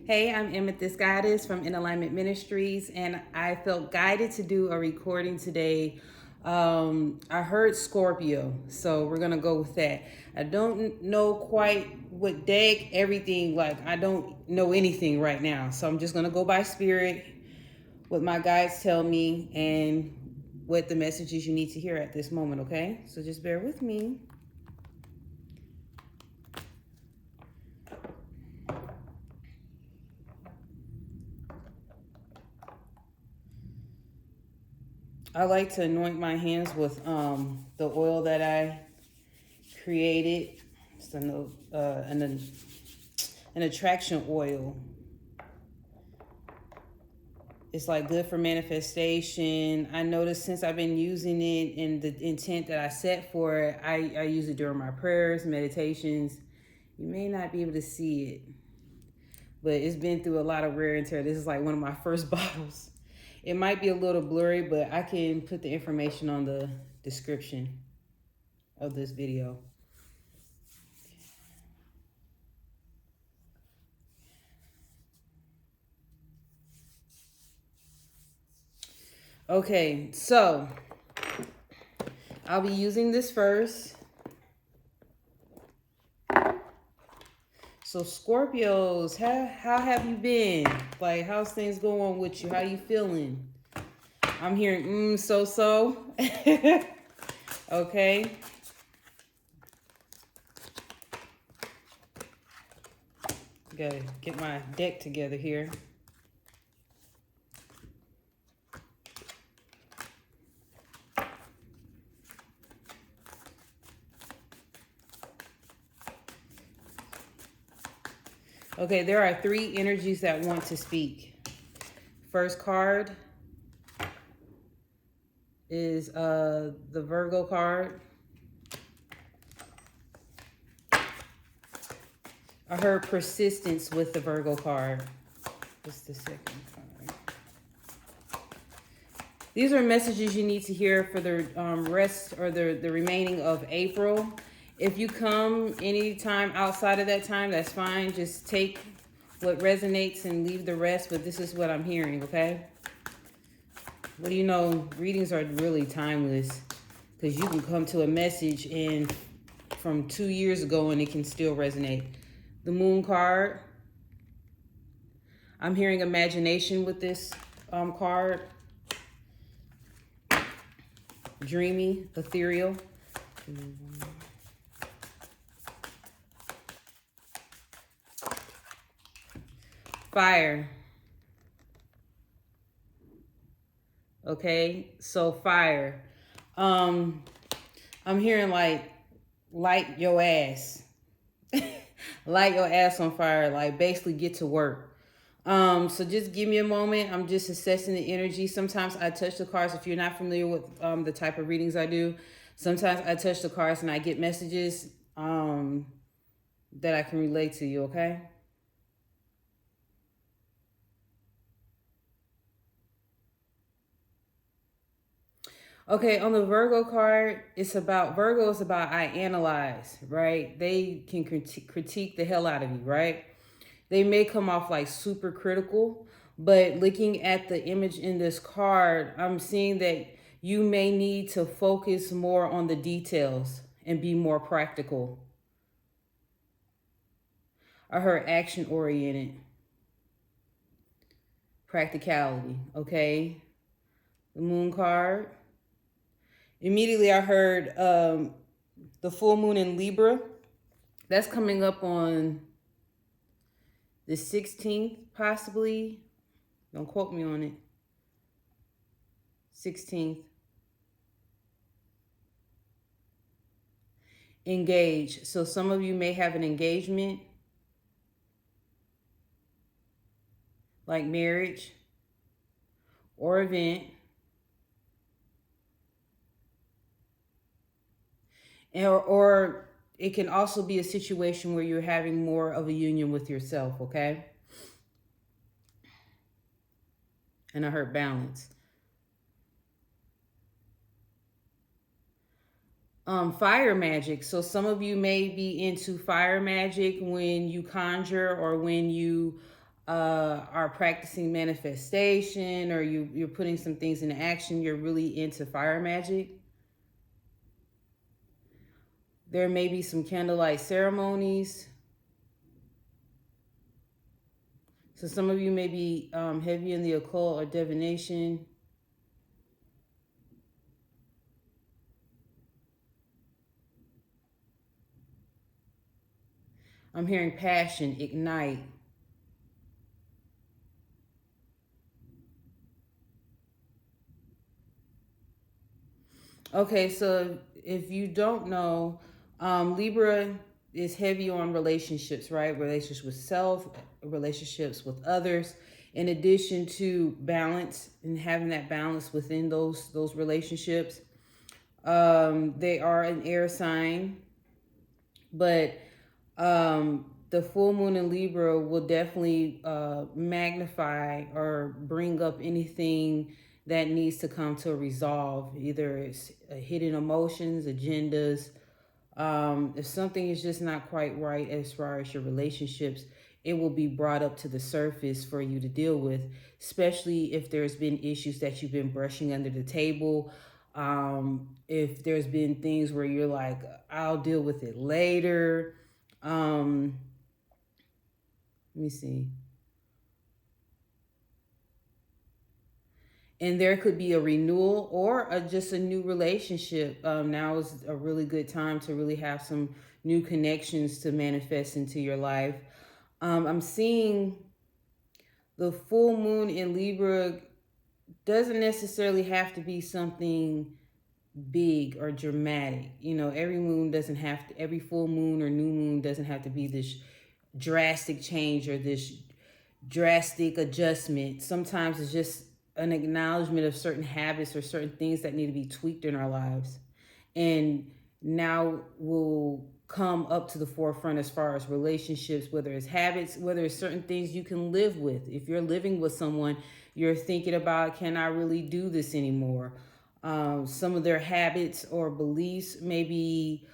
Hey, I'm Amethyst Goddess from InAlignment Ministries, and I felt guided to do a recording today. I heard Scorpio, so we're gonna go with that. I don't know quite what deck, everything, like I don't know anything right now. So I'm just gonna go by spirit, what my guides tell me, and what the messages you need to hear at this moment, okay? So just bear with me. I like to anoint my hands with the oil that I created. It's an attraction oil. It's like good for manifestation. I noticed since I've been using it and the intent that I set for it, I use it during my prayers, meditations. You may not be able to see it, but it's been through a lot of wear and tear. This is like one of my first bottles. It might be a little blurry, but I can put the information on the description of this video. Okay, so I'll be using this first. So Scorpios, how have you been? Like, how's things going with you? How you feeling? I'm hearing so. Okay. Gotta get my deck together here. Okay, there are three energies that want to speak. First card is the Virgo card. I heard persistence with the Virgo card. What's the second card? These are messages you need to hear for the rest or the remaining of April. If you come anytime outside of that time, that's fine. Just take what resonates and leave the rest, but this is what I'm hearing, okay? What do you know? Readings are really timeless because you can come to a message and from 2 years ago and it can still resonate. The Moon card. I'm hearing imagination with this card. Dreamy, ethereal. Fire. Okay, so fire. I'm hearing like light your ass. Light your ass on fire, like basically get to work. So just give me a moment. I'm just assessing the energy. Sometimes I touch the cards. If you're not familiar with the type of readings I do, sometimes I touch the cards and I get messages that I can relate to you, okay? Okay, on the Virgo card, Virgo is about I analyze, right? They can critique the hell out of you, right? They may come off like super critical, but looking at the image in this card, I'm seeing that you may need to focus more on the details and be more practical. I heard action oriented. Practicality, okay? The Moon card. Immediately I heard the full moon in Libra. That's coming up on the 16th, possibly. Don't quote me on it. 16th. Engage. So some of you may have an engagement, like marriage or event. Or it can also be a situation where you're having more of a union with yourself, okay? And I heard balance. Fire magic. So some of you may be into fire magic when you conjure or when you are practicing manifestation, or you're putting some things into action, you're really into fire magic. There may be some candlelight ceremonies. So some of you may be heavy in the occult or divination. I'm hearing passion, ignite. Okay, so if you don't know, Libra is heavy on relationships, right? Relationships with self, relationships with others, in addition to balance and having that balance within those relationships. They are an air sign, but the full moon in Libra will definitely magnify or bring up anything that needs to come to a resolve. Either it's hidden emotions, agendas. If something is just not quite right as far as your relationships, it will be brought up to the surface for you to deal with, especially if there's been issues that you've been brushing under the table. If there's been things where you're like, I'll deal with it later. Let me see. And there could be a renewal or just a new relationship. Now is a really good time to really have some new connections to manifest into your life. I'm seeing the full moon in Libra doesn't necessarily have to be something big or dramatic. You know, every full moon or new moon doesn't have to be this drastic change or this drastic adjustment. Sometimes it's just an acknowledgement of certain habits or certain things that need to be tweaked in our lives. And now will come up to the forefront as far as relationships, whether it's habits, whether it's certain things you can live with. If you're living with someone, you're thinking about, can I really do this anymore? Some of their habits or beliefs may be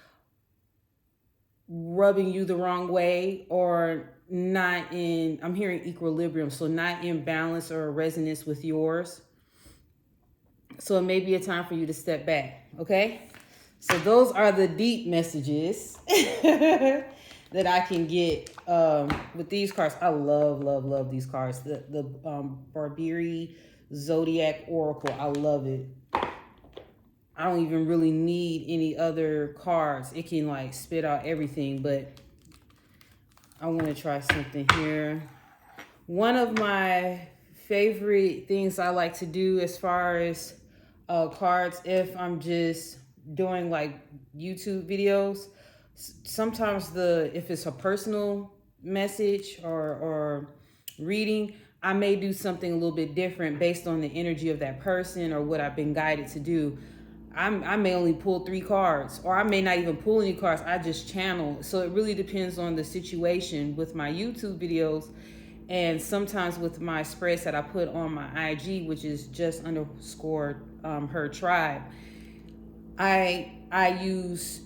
rubbing you the wrong way, or not in, I'm hearing equilibrium, so not in balance or resonance with yours. So it may be a time for you to step back, okay? So those are the deep messages that I can get with these cards. I love these cards. The Barberi Zodiac Oracle, I love it. I don't even really need any other cards. It can like spit out everything, but I want to try something here. One of my favorite things I like to do as far as cards, if I'm just doing like YouTube videos, sometimes if it's a personal message or reading, I may do something a little bit different based on the energy of that person or what I've been guided to do. I may only pull 3 cards, or I may not even pull any cards. I just channel. So it really depends on the situation with my YouTube videos, and sometimes with my spreads that I put on my IG, which is just_ her tribe. I use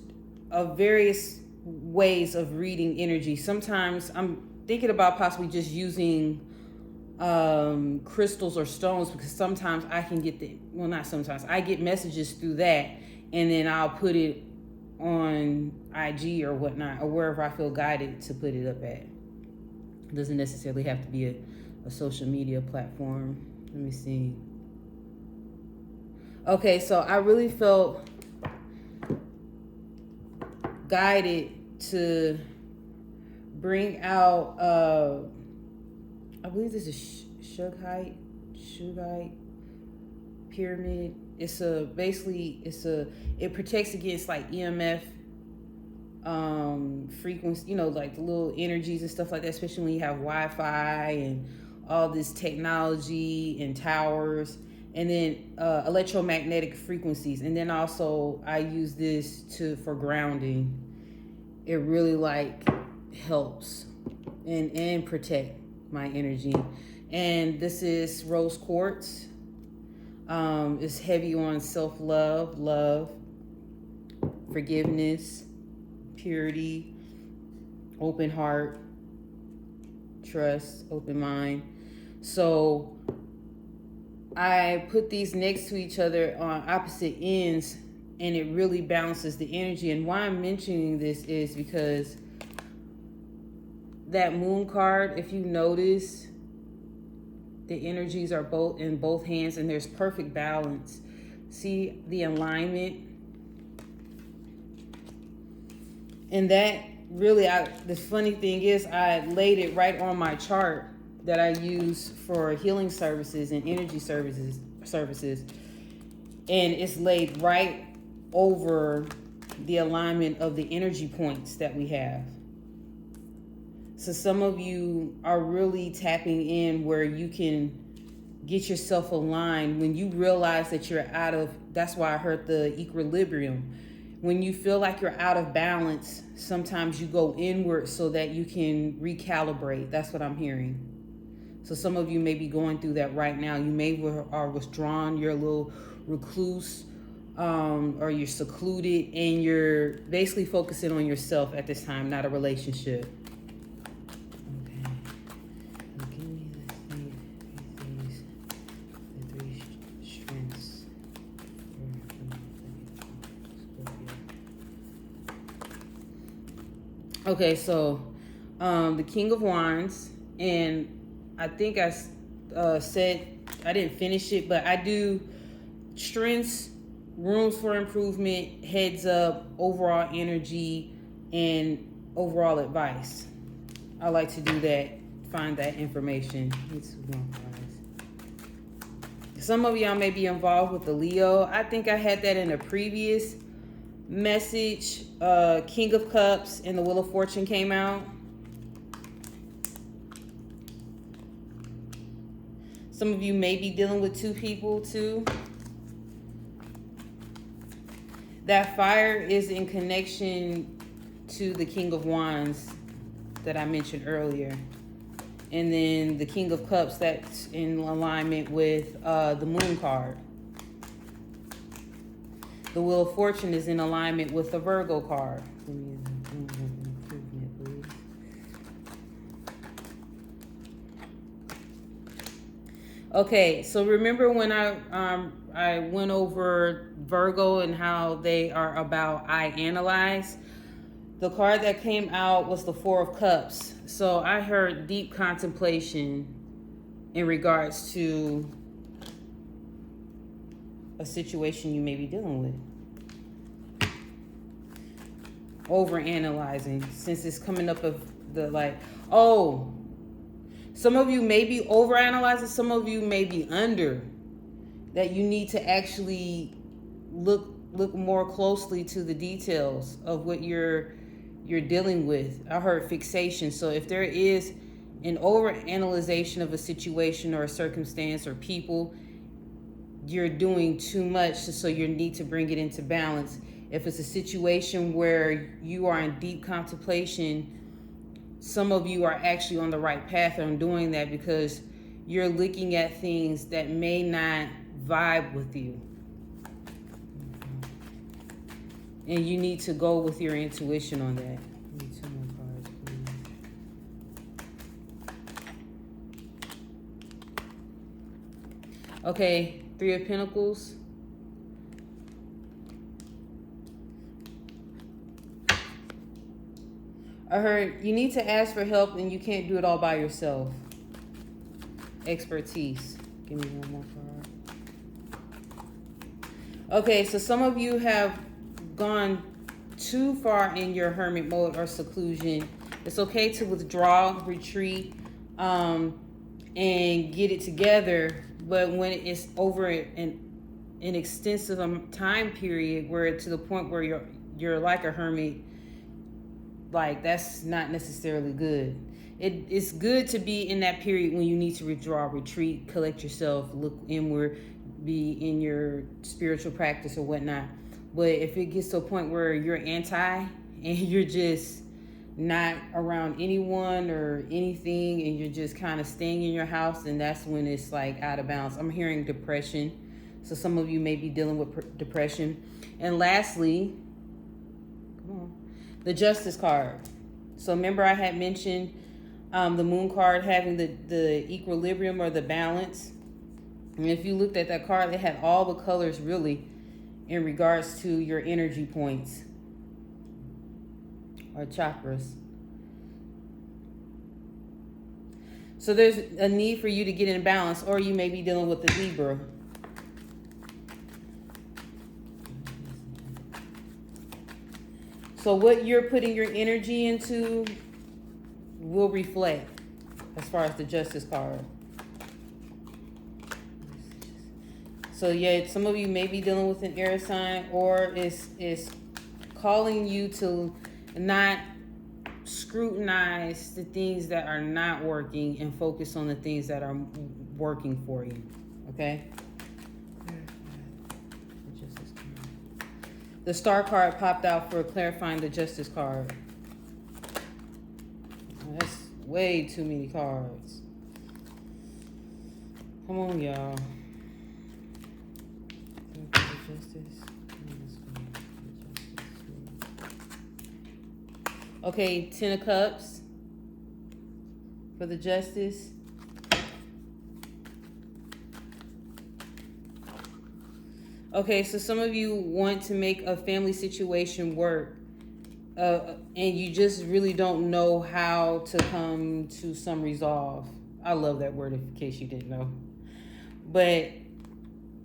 various ways of reading energy. Sometimes I'm thinking about possibly just using crystals or stones, because sometimes I can get not sometimes, I get messages through that, and then I'll put it on IG or whatnot, or wherever I feel guided to put it up at. It doesn't necessarily have to be a social media platform. Let me see. Okay, so I really felt guided to bring out I believe this is Shugite pyramid. It protects against like EMF frequency, you know, like the little energies and stuff like that, especially when you have Wi-Fi and all this technology and towers, and then electromagnetic frequencies. And then also I use this for grounding. It really like helps and protect my energy. And this is rose quartz. It's heavy on self-love, love, forgiveness, purity, open heart, trust, open mind. So I put these next to each other on opposite ends, and it really balances the energy. And why I'm mentioning this is because that moon card, if you notice, the energies are both in both hands, and there's perfect balance. See the alignment? And that really, the funny thing is, I laid it right on my chart that I use for healing services and energy services, and it's laid right over the alignment of the energy points that we have. So some of you are really tapping in where you can get yourself aligned when you realize that you're out of, that's why I heard the equilibrium. When you feel like you're out of balance, sometimes you go inward so that you can recalibrate. That's what I'm hearing. So some of you may be going through that right now. You may are withdrawn, you're a little recluse, or you're secluded, and you're basically focusing on yourself at this time, not a relationship. Okay. Now give me the three strengths for Scorpio. Okay, so the King of Wands, and I think I said I didn't finish it, but I do strengths, rooms for improvement, heads up, overall energy, and overall advice. I like to do that, find that information. Some of y'all may be involved with the Leo. I think I had that in a previous message. King of Cups and the Wheel of Fortune came out. Some of you may be dealing with two people too. That fire is in connection to the King of Wands that I mentioned earlier. And then the King of Cups, that's in alignment with the Moon card. The Wheel of Fortune is in alignment with the Virgo card. Okay, so remember when I went over Virgo and how they are about I analyze? The card that came out was the Four of Cups. So I heard deep contemplation in regards to a situation you may be dealing with. Over analyzing, since it's coming up of the some of you may be over analyzing, some of you may be under, that you need to actually look more closely to the details of what you're dealing with. I heard fixation. So if there is an over analyzation of a situation or a circumstance or people, you're doing too much, so you need to bring it into balance. If it's a situation where you are in deep contemplation, some of you are actually on the right path on doing that, because you're looking at things that may not vibe with you. And you need to go with your intuition on that. I need 2 more cards, please. Okay, 3 of Pentacles. I heard you need to ask for help and you can't do it all by yourself. Expertise. Give me 1 more card. Okay, so some of you have gone too far in your hermit mode or seclusion. It's okay to withdraw, retreat, and get it together. But when it's over an extensive time period, where to the point where you're like a hermit, like that's not necessarily good. It's good to be in that period when you need to withdraw, retreat, collect yourself, look inward, be in your spiritual practice or whatnot. But if it gets to a point where you're anti and you're just not around anyone or anything and you're just kind of staying in your house, then that's when it's like out of balance. I'm hearing depression. So some of you may be dealing with depression. And lastly, come on, the Justice card. So remember I had mentioned The moon card having the equilibrium or the balance. And if you looked at that card, it had all the colors really in regards to your energy points or chakras. So there's a need for you to get in balance, or you may be dealing with the Libra. So what you're putting your energy into will reflect as far as the Justice card. So yeah, some of you may be dealing with an air sign, or is calling you to not scrutinize the things that are not working and focus on the things that are working for you. Okay? The Star card popped out for clarifying the Justice card. That's way too many cards. Come on, y'all. Okay, 10 of Cups for the Justice. Okay, so some of you want to make a family situation work, and you just really don't know how to come to some resolve. I love that word in case you didn't know. But,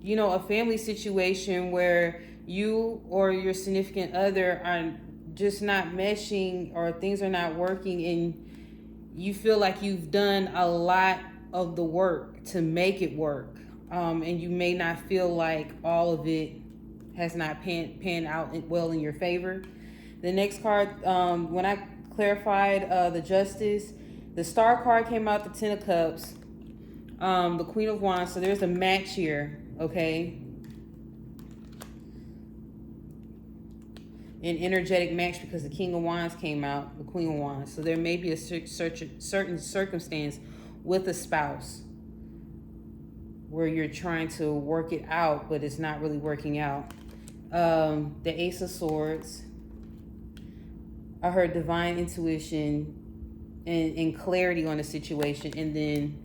you know, a family situation where you or your significant other are just not meshing, or things are not working, and you feel like you've done a lot of the work to make it work. And you may not feel like all of it has not panned out well in your favor. The next card, when I clarified the Justice, the Star card came out, the 10 of Cups, the Queen of Wands. So there's a match here, okay? An energetic match, because the King of Wands came out, the Queen of Wands. So there may be a certain circumstance with a spouse where you're trying to work it out, but it's not really working out. The Ace of Swords. I heard divine intuition and clarity on the situation. And then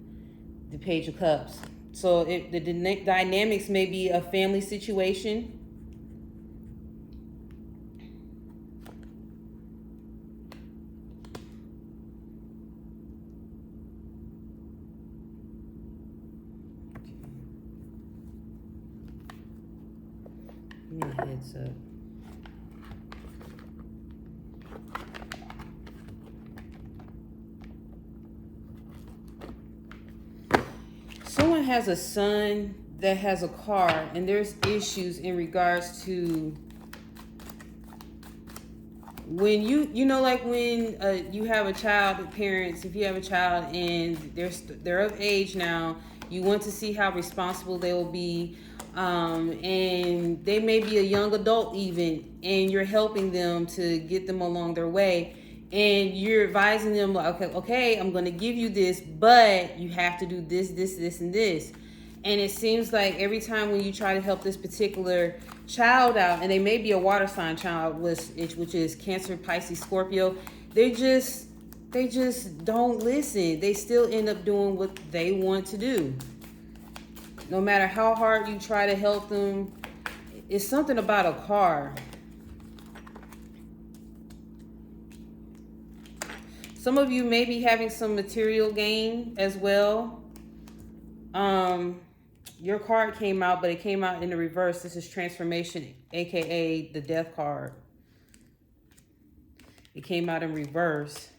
the Page of Cups. So the dynamics may be a family situation. Give me a heads up. Someone has a son that has a car, and there's issues in regards to when you know, like when you have a child, the parents, if you have a child and they're of age now, you want to see how responsible they will be. And they may be a young adult even, and you're helping them to get them along their way, and you're advising them, like, okay, I'm going to give you this, but you have to do this, and this. And it seems like every time when you try to help this particular child out, and they may be a water sign child, which is Cancer, Pisces, Scorpio, they just don't listen. They still end up doing what they want to do. No matter how hard you try to help them, it's something about a car. Some of you may be having some material gain as well. Your card came out, but it came out in the reverse. This is Transformation, a.k.a. the Death card. It came out in reverse.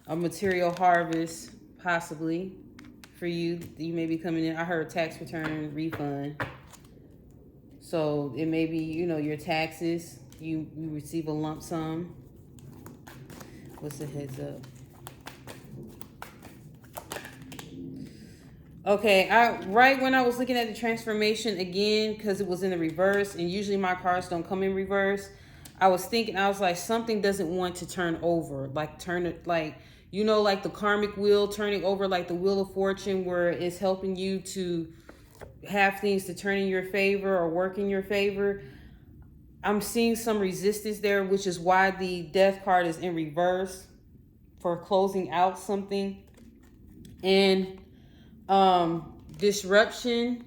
A material harvest, possibly. For you may be coming in. I heard tax return refund. So it may be, you know, your taxes. You receive a lump sum. What's the heads up? Okay, right when I was looking at the transformation again, because it was in the reverse, and usually my cards don't come in reverse, I was thinking, I was like, something doesn't want to turn over, like you know, like the karmic wheel turning over, like the Wheel of Fortune, where it's helping you to have things to turn in your favor or work in your favor. I'm seeing some resistance there, which is why the Death card is in reverse, for closing out something. And disruption,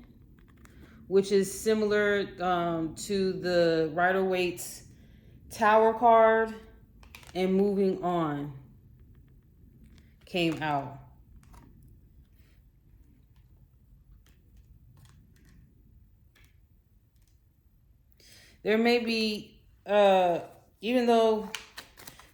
which is similar to the Rider-Waite's Tower card, and moving on came out. There may be, even though,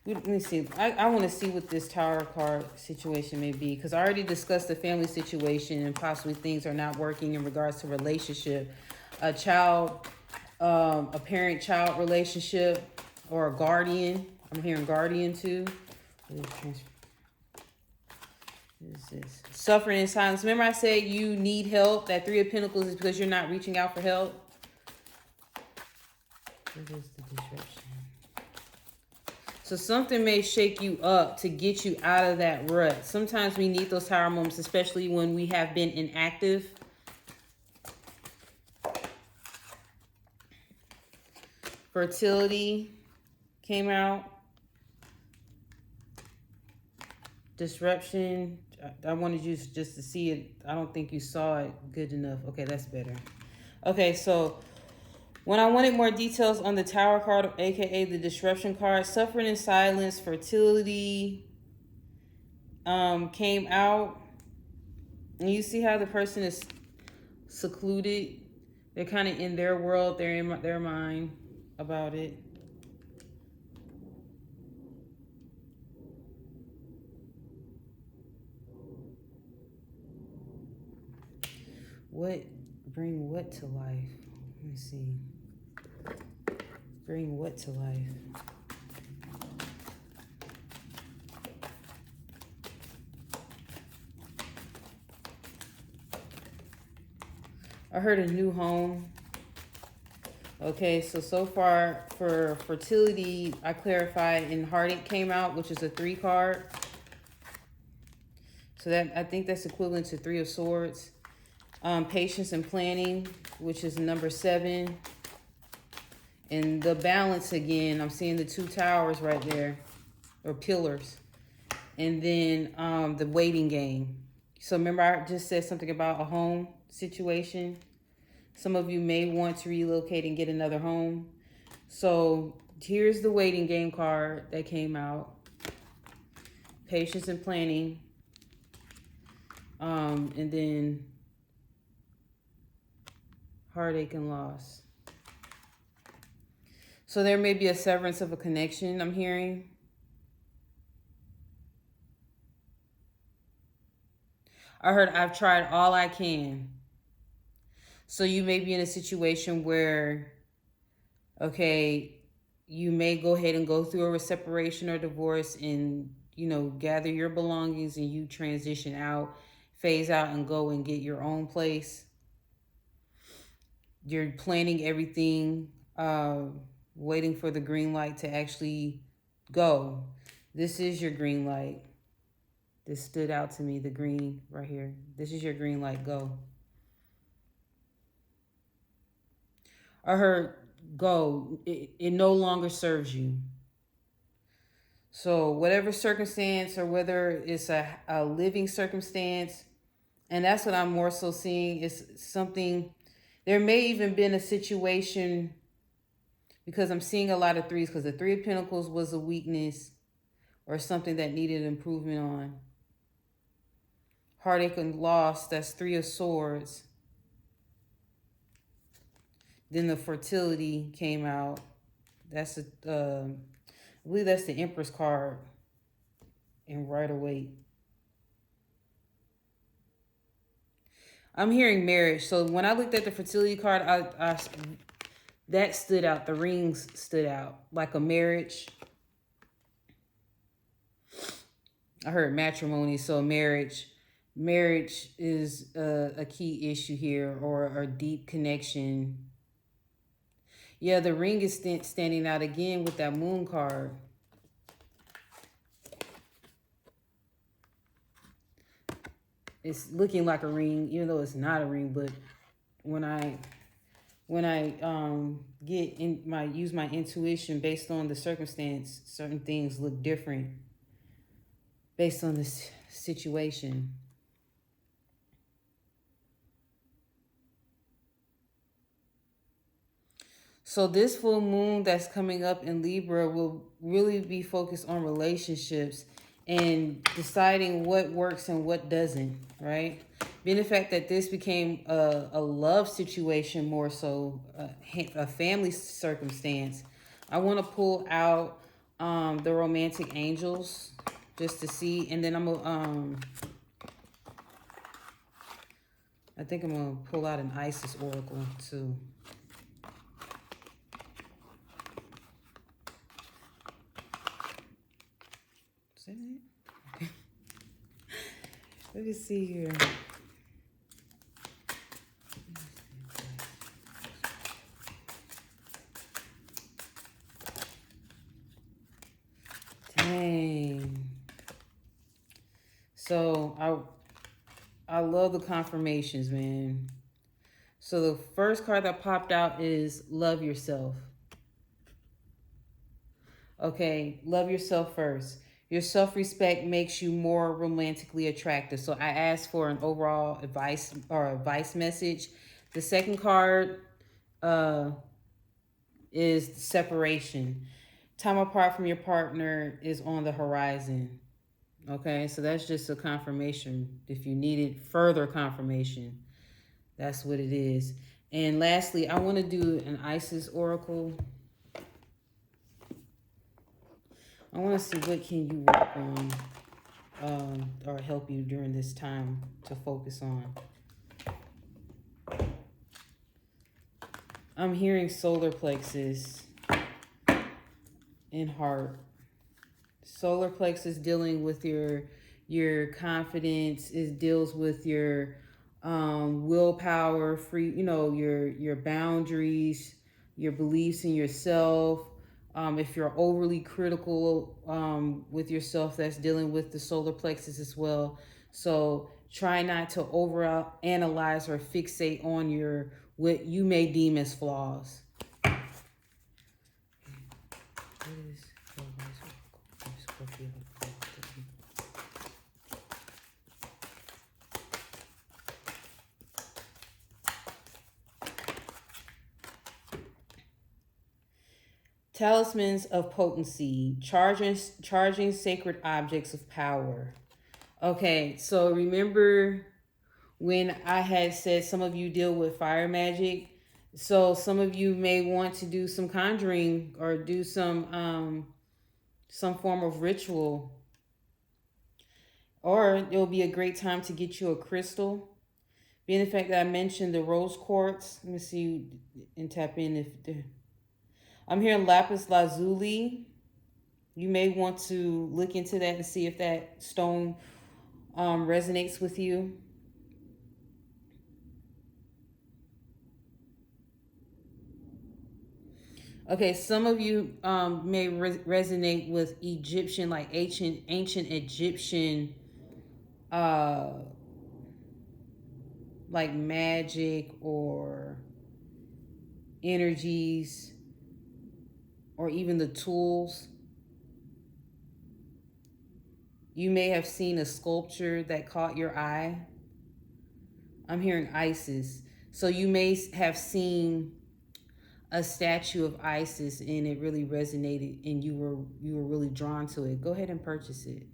let me see, I want to see what this Tower card situation may be, because I already discussed the family situation and possibly things are not working in regards to relationship. A child, a parent-child relationship, or a guardian. I'm hearing guardian too. What is this? Suffering in silence. Remember I said you need help? That Three of Pentacles is because you're not reaching out for help. What is the disruption? So something may shake you up to get you out of that rut. Sometimes we need those Tower moments, especially when we have been inactive. Fertility came out. Disruption. I wanted you just to see it. I don't think you saw it good enough. Okay, that's better. Okay, so when I wanted more details on the Tower card, aka the disruption card, suffering in silence, fertility came out. And you see how the person is secluded. They're kind of in their world. They're in their mind about it. What? Bring what to life? Let me see. Bring what to life? I heard a new home. Okay, so far for fertility, I clarified, and heartache came out, which is a 3 card. So that, I think that's equivalent to 3 of Swords. Patience and planning, which is number 7. And the balance again, I'm seeing the 2 towers right there, or pillars. And then the waiting game. So remember I just said something about a home situation. Some of you may want to relocate and get another home. So here's the waiting game card that came out. Patience and planning. And then heartache and loss. So there may be a severance of a connection, I'm hearing. I heard I've tried all I can. So you may be in a situation where, okay, you may go ahead and go through a separation or divorce and, you know, gather your belongings and you transition out, phase out and go and get your own place. You're planning everything, waiting for the green light to actually go. This is your green light. This stood out to me, the green right here. This is your green light, go. I heard go. It no longer serves you. So whatever circumstance, or whether it's a living circumstance, and that's what I'm more so seeing, is something, there may even been a situation, because I'm seeing a lot of 3s, because the 3 of Pentacles was a weakness or something that needed improvement on. Heartache and loss, that's 3 of Swords. Then the fertility came out. That's I believe that's the Empress card in Rider-Waite. I'm hearing marriage. So when I looked at the fertility card, I that stood out. The rings stood out like a marriage. I heard matrimony, so marriage. Marriage is a key issue here, or a deep connection. Yeah, the ring is standing out again with that moon card. It's looking like a ring, even though it's not a ring. But when I use my intuition based on the circumstance, certain things look different based on this situation. So this full moon that's coming up in Libra will really be focused on relationships and deciding what works and what doesn't, right? Being the fact that this became a love situation more so, a family circumstance, I want to pull out the romantic angels just to see, and then I think I'm gonna pull out an Isis oracle too. Is that it? Okay. Let me see here. Dang. So I love the confirmations, man. So the first card that popped out is love yourself. Okay, love yourself first. Your self-respect makes you more romantically attractive. So I asked for an overall advice or advice message. The second card is separation. Time apart from your partner is on the horizon. Okay, so that's just a confirmation. If you needed further confirmation, that's what it is. And lastly, I want to do an Isis oracle. I want to see what can you work on or help you during this time to focus on. I'm hearing solar plexus and heart. Solar plexus dealing with your confidence. It deals with your willpower, your boundaries, your beliefs in yourself. If you're overly critical with yourself, that's dealing with the solar plexus as well. So try not to over analyze or fixate on what you may deem as flaws. What is Scorpio? Talismans of potency, charging sacred objects of power. Okay, so remember when I had said some of you deal with fire magic? So some of you may want to do some conjuring or do some form of ritual. Or it'll be a great time to get you a crystal. Being the fact that I mentioned the rose quartz, let me see and tap in if I'm hearing lapis lazuli. You may want to look into that and see if that stone resonates with you. Okay, some of you may resonate with Egyptian, like ancient Egyptian, like magic or energies, or even the tools. You may have seen a sculpture that caught your eye. I'm hearing Isis. So you may have seen a statue of Isis and it really resonated and you were really drawn to it. Go ahead and purchase it.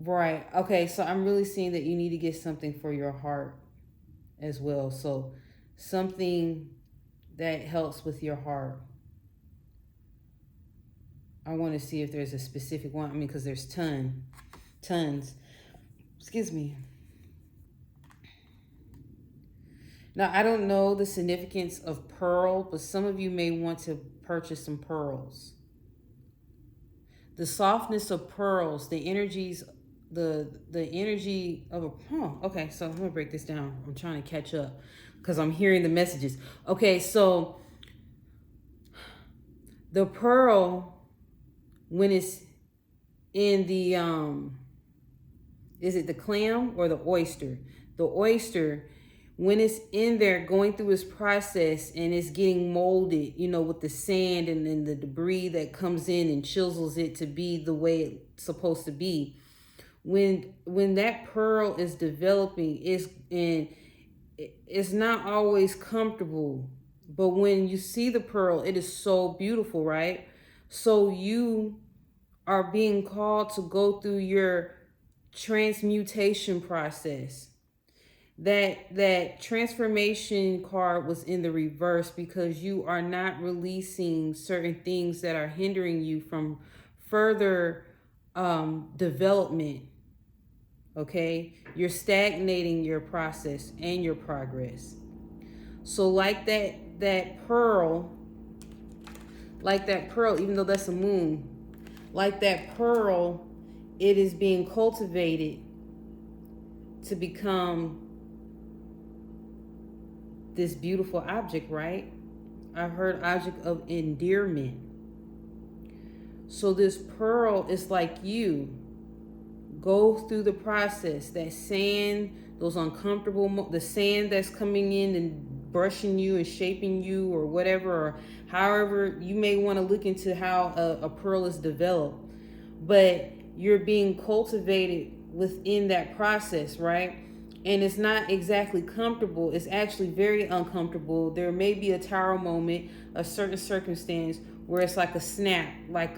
Right. Okay, so I'm really seeing that you need to get something for your heart as well. So something that helps with your heart. I want to see if there's a specific one. I mean, because there's tons. Excuse me. Now, I don't know the significance of pearl, but some of you may want to purchase some pearls. The softness of pearls, the energies, the energy of a, okay, so I'm going to break this down. I'm trying to catch up because I'm hearing the messages. Okay, so the pearl, when it's in the, is it the clam or the oyster? The oyster, when it's in there going through its process and it's getting molded, with the sand and then the debris that comes in and chisels it to be the way it's supposed to be. when that pearl is developing, it's not always comfortable. But when you see the pearl, it is so beautiful, right? So you are being called to go through your transmutation process. That transformation card was in the reverse because you are not releasing certain things that are hindering you from further development. Okay, you're stagnating your process and your progress. So that pearl, even though that's a moon, like that pearl, it is being cultivated to become this beautiful object, right? I've heard object of endearment. So this pearl is like you. Go through the process. That sand, those uncomfortable, the sand that's coming in and brushing you and shaping you or whatever, or however you may want to look into how a pearl is developed. But you're being cultivated within that process, right? And it's not exactly comfortable. It's actually very uncomfortable. There may be a tower moment, a certain circumstance where it's like a snap, like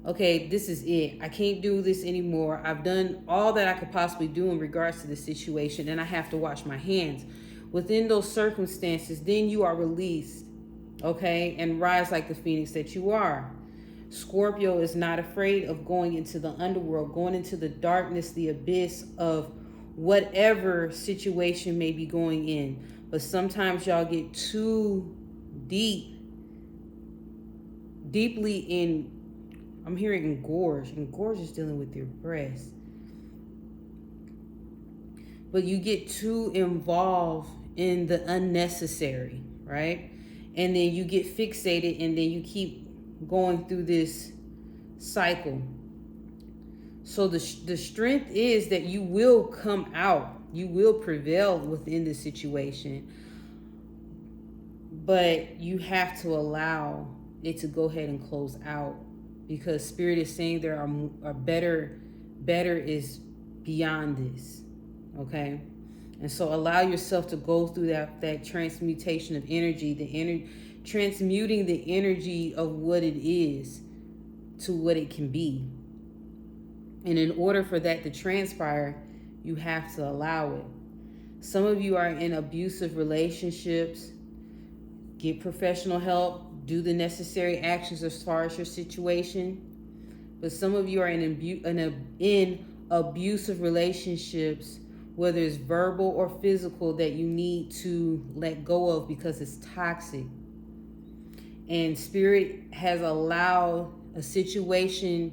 okay, this is it. I can't do this anymore. I've done all that I could possibly do in regards to the situation, and I have to wash my hands. Within those circumstances, then you are released, okay, and rise like the phoenix that you are. Scorpio is not afraid of going into the underworld, going into the darkness, the abyss of whatever situation may be going in. But sometimes y'all get too deeply in, I'm hearing engorge. Engorge is dealing with your breast. But you get too involved in the unnecessary, right? And then you get fixated, and then you keep going through this cycle. So the strength is that you will come out. You will prevail within the situation. But you have to allow it to go ahead and close out, because Spirit is saying there are better is beyond this. Okay? And so allow yourself to go through that transmutation of energy, transmuting the energy of what it is to what it can be. And in order for that to transpire, you have to allow it. Some of you are in abusive relationships. Get professional help. Do the necessary actions as far as your situation. But some of you are in abusive relationships, whether it's verbal or physical, that you need to let go of because it's toxic. And Spirit has allowed a situation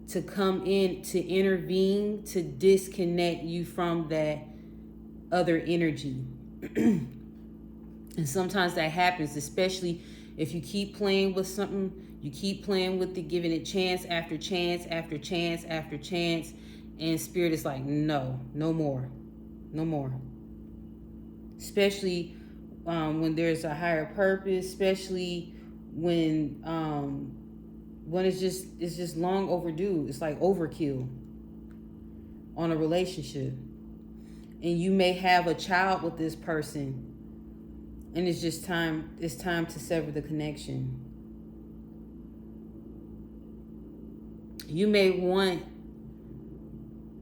to come in to intervene, to disconnect you from that other energy. And sometimes that happens, especially if you keep playing with something, you keep playing with it, giving it chance after chance after chance after chance, and Spirit is like, no more. Especially when there's a higher purpose, especially when it's just long overdue. It's like overkill on a relationship. And you may have a child with this person, and it's time to sever the connection. You may want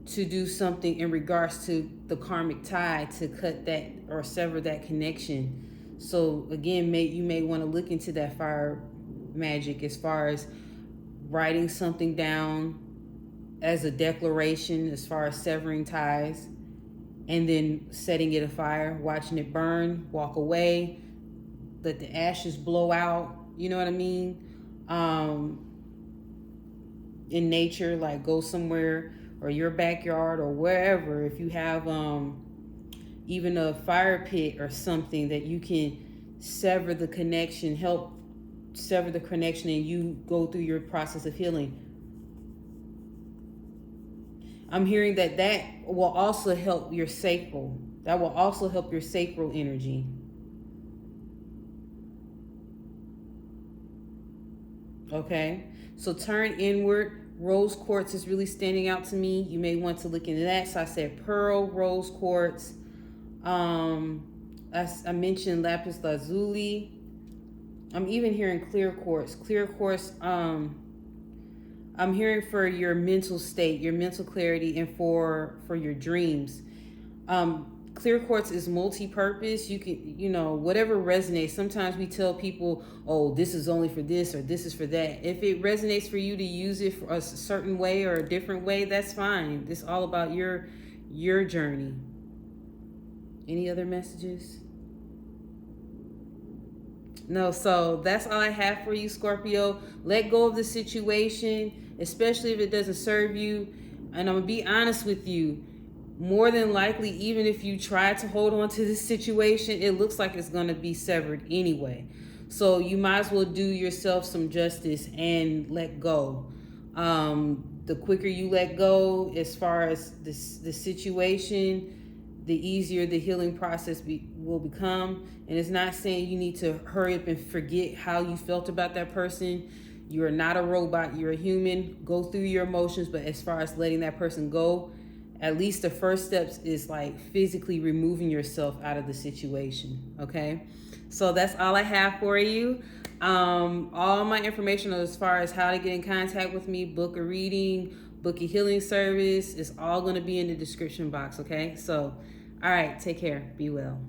to do something in regards to the karmic tie to cut that or sever that connection. So again, you may want to look into that fire magic as far as writing something down as a declaration, as far as severing ties, and then setting it afire, watching it burn, walk away, let the ashes blow out. You know what I mean? In nature, like go somewhere, or your backyard, or wherever. If you have even a fire pit or something that you can sever the connection, help sever the connection, and you go through your process of healing. I'm hearing that will also help your sacral. That will also help your sacral energy. Okay? So turn inward, Rose quartz is really standing out to me. You may want to look into that. So I said pearl, rose quartz. I mentioned lapis lazuli. I'm even hearing clear quartz. Clear quartz, I'm hearing for your mental state, your mental clarity, and for your dreams. Clear quartz is multi-purpose. You can, whatever resonates. Sometimes we tell people, oh, this is only for this or this is for that. If it resonates for you to use it for a certain way or a different way, that's fine. It's all about your journey. Any other messages? No, so that's all I have for you, Scorpio. Let go of the situation, especially if it doesn't serve you. And I'm going to be honest with you. More than likely, even if you try to hold on to this situation, it looks like it's going to be severed anyway. So you might as well do yourself some justice and let go. The quicker you let go as far as the situation, the easier the healing process will become. And it's not saying you need to hurry up and forget how you felt about that person. You are not a robot. You're a human. Go through your emotions. But as far as letting that person go, at least the first steps is like physically removing yourself out of the situation. Okay. So that's all I have for you. All my information as far as how to get in contact with me, book a reading, book a healing service, is all going to be in the description box. Okay. So, all right. Take care. Be well.